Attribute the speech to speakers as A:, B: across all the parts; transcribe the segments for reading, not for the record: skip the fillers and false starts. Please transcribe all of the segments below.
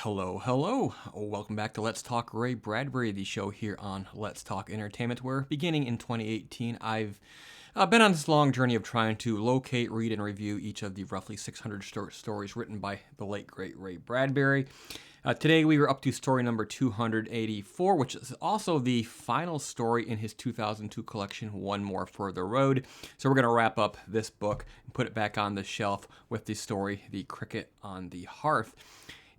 A: Hello, hello. Welcome back to Let's Talk Ray Bradbury, the show here on Let's Talk Entertainment, where beginning in 2018, I've been on this long journey of trying to locate, read, and review each of the roughly 600 short stories written by the late, great Ray Bradbury. Today we were up to story number 284, which is also the final story in his 2002 collection, One More Further Road. So we're going to wrap up this book and put it back on the shelf with the story, The Cricket on the Hearth.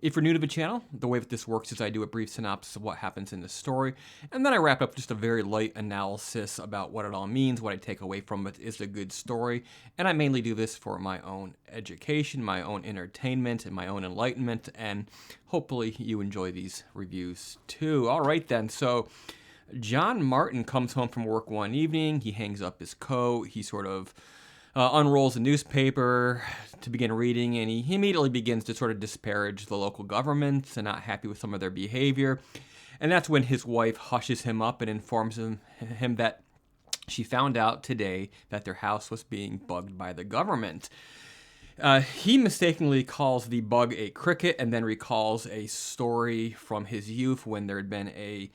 A: If you're new to the channel, the way that this works is I do a brief synopsis of what happens in the story, and then I wrap up just a very light analysis about what it all means, what I take away from it is a good story, and I mainly do this for my own education, my own entertainment, and my own enlightenment, and hopefully you enjoy these reviews too. All right then, so John Martin comes home from work one evening, he hangs up his coat, he sort of unrolls a newspaper to begin reading, and he immediately begins to sort of disparage the local governments and not happy with some of their behavior. And that's when his wife hushes him up and informs him that she found out today that their house was being bugged by the government. He mistakenly calls the bug a cricket and then recalls a story from his youth when there had been a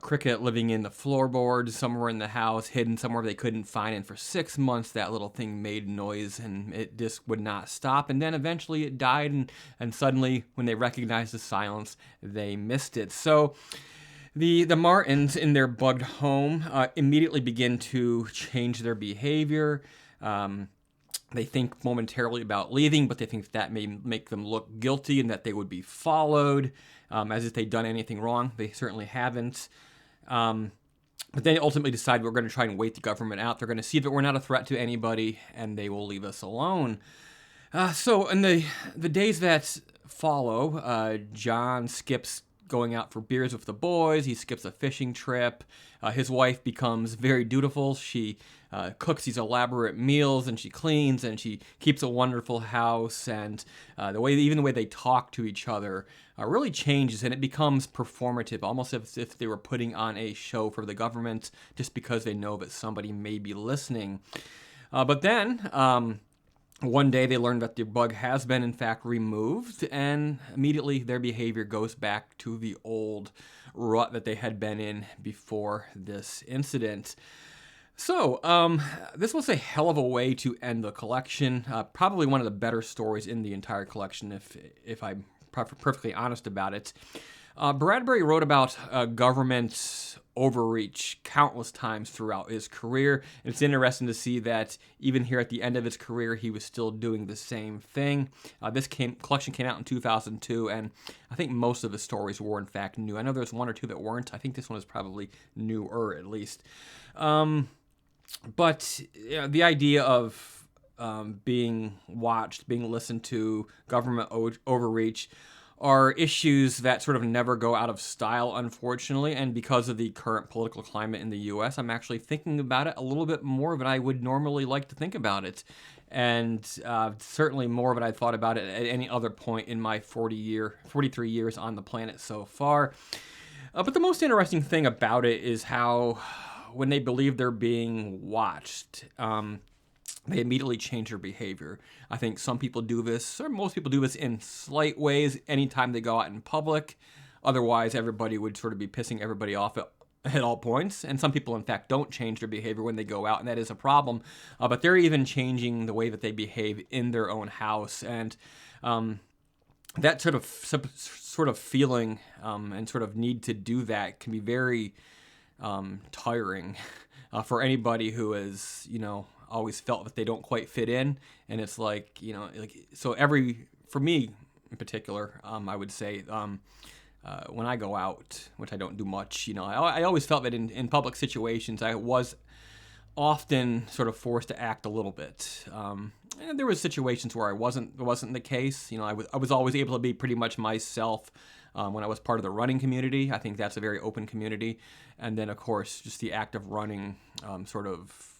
A: cricket living in the floorboards somewhere in the house, hidden somewhere they couldn't find. And for 6 months, that little thing made noise and it just would not stop. And then eventually it died. And suddenly, when they recognized the silence, they missed it. So the Martins in their bugged home immediately begin to change their behavior. They think momentarily about leaving, but they think that may make them look guilty and that they would be followed, as if they'd done anything wrong. They certainly haven't. But they ultimately decide we're going to try and wait the government out. They're going to see that we're not a threat to anybody, and they will leave us alone. So in the days that follow, John skips going out for beers with the boys. He skips a fishing trip. His wife becomes very dutiful. She cooks these elaborate meals, and she cleans, and she keeps a wonderful house. And the way they talk to each other really changes, and it becomes performative, almost as if they were putting on a show for the government, just because they know that somebody may be listening. But then one day they learn that the bug has been in fact removed, and immediately their behavior goes back to the old rut that they had been in before this incident. So, this was a hell of a way to end the collection. Probably one of the better stories in the entire collection, if I'm perfectly honest about it. Bradbury wrote about government overreach countless times throughout his career. And it's interesting to see that even here at the end of his career, he was still doing the same thing. This collection came out in 2002, and I think most of the stories were in fact new. I know there's one or two that weren't. I think this one is probably newer, at least. But the idea of being watched, being listened to, government overreach, are issues that sort of never go out of style, unfortunately. And because of the current political climate in the U.S., I'm actually thinking about it a little bit more than I would normally like to think about it. And certainly more than I thought about it at any other point in my 43 years on the planet so far. But the most interesting thing about it is how, when they believe they're being watched, they immediately change their behavior. I think some people do this, or most people do this in slight ways anytime they go out in public. Otherwise, everybody would sort of be pissing everybody off at all points. And some people, in fact, don't change their behavior when they go out, and that is a problem. But they're even changing the way that they behave in their own house. And that sort of feeling and sort of need to do that can be very tiring for anybody who is, always felt that they don't quite fit in. And it's like, for me in particular, I would say, when I go out, which I don't do much, I always felt that in public situations, I was often sort of forced to act a little bit. And there was situations where it wasn't the case. I was always able to be pretty much myself when I was part of the running community. I think that's a very open community. And then, of course, just the act of running sort of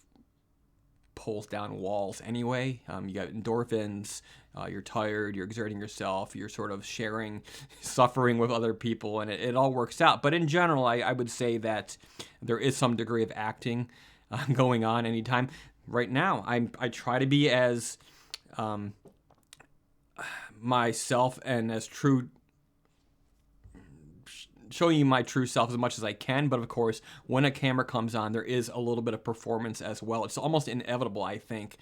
A: pulls down walls anyway. You got endorphins, you're tired, you're exerting yourself, you're sort of sharing suffering with other people, and it all works out. But in general, I would say that there is some degree of acting going on anytime. Right now, I try to be as myself and as true showing you my true self as much as I can, but of course, when a camera comes on, there is a little bit of performance as well. It's almost inevitable, I think.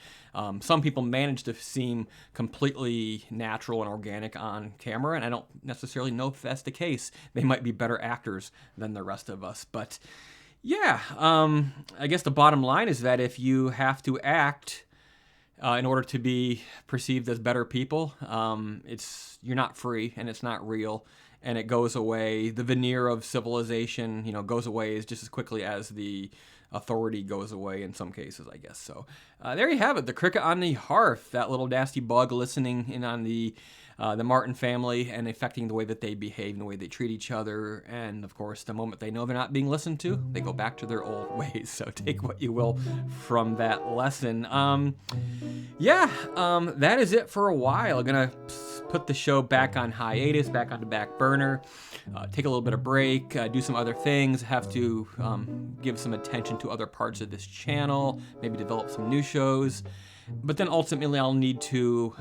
A: Some people manage to seem completely natural and organic on camera, and I don't necessarily know if that's the case. They might be better actors than the rest of us, but yeah, I guess the bottom line is that if you have to act in order to be perceived as better people, you're not free and it's not real, and it goes away. The veneer of civilization, goes away just as quickly as the authority goes away in some cases, I guess. So there you have it, the Cricket on the Hearth, that little nasty bug listening in on the Martin family and affecting the way that they behave and the way they treat each other. And of course, the moment they know they're not being listened to, they go back to their old ways. So take what you will from that lesson. That is it for a while. I'm gonna put the show back on hiatus, back on the back burner, take a little bit of break, do some other things, have to give some attention to other parts of this channel, maybe develop some new shows. But then ultimately I'll need to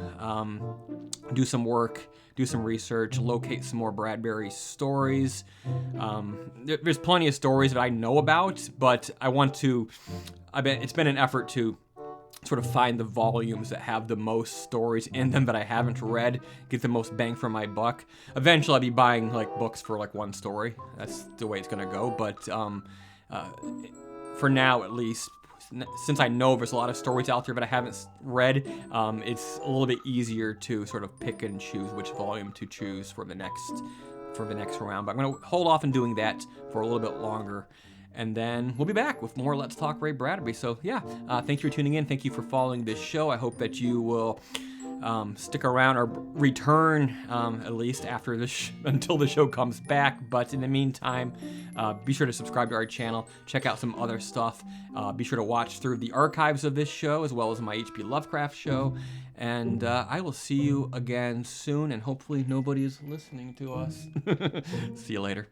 A: do some work, do some research, locate some more Bradbury stories. There's plenty of stories that I know about, but it's been an effort to sort of find the volumes that have the most stories in them that I haven't read, get the most bang for my buck. Eventually I'll be buying books for one story. That's the way it's gonna go, but for now at least, since I know there's a lot of stories out there that I haven't read, it's a little bit easier to sort of pick and choose which volume to choose for the next round. But I'm going to hold off on doing that for a little bit longer, and then we'll be back with more Let's Talk Ray Bradbury. So yeah, thank you for tuning in. Thank you for following this show. I hope that you will stick around or return at least after until the show comes back. But in the meantime, be sure to subscribe to our channel, check out some other stuff. Be sure to watch through the archives of this show as well as my H.P. Lovecraft show. And I will see you again soon, and hopefully nobody is listening to us. See you later.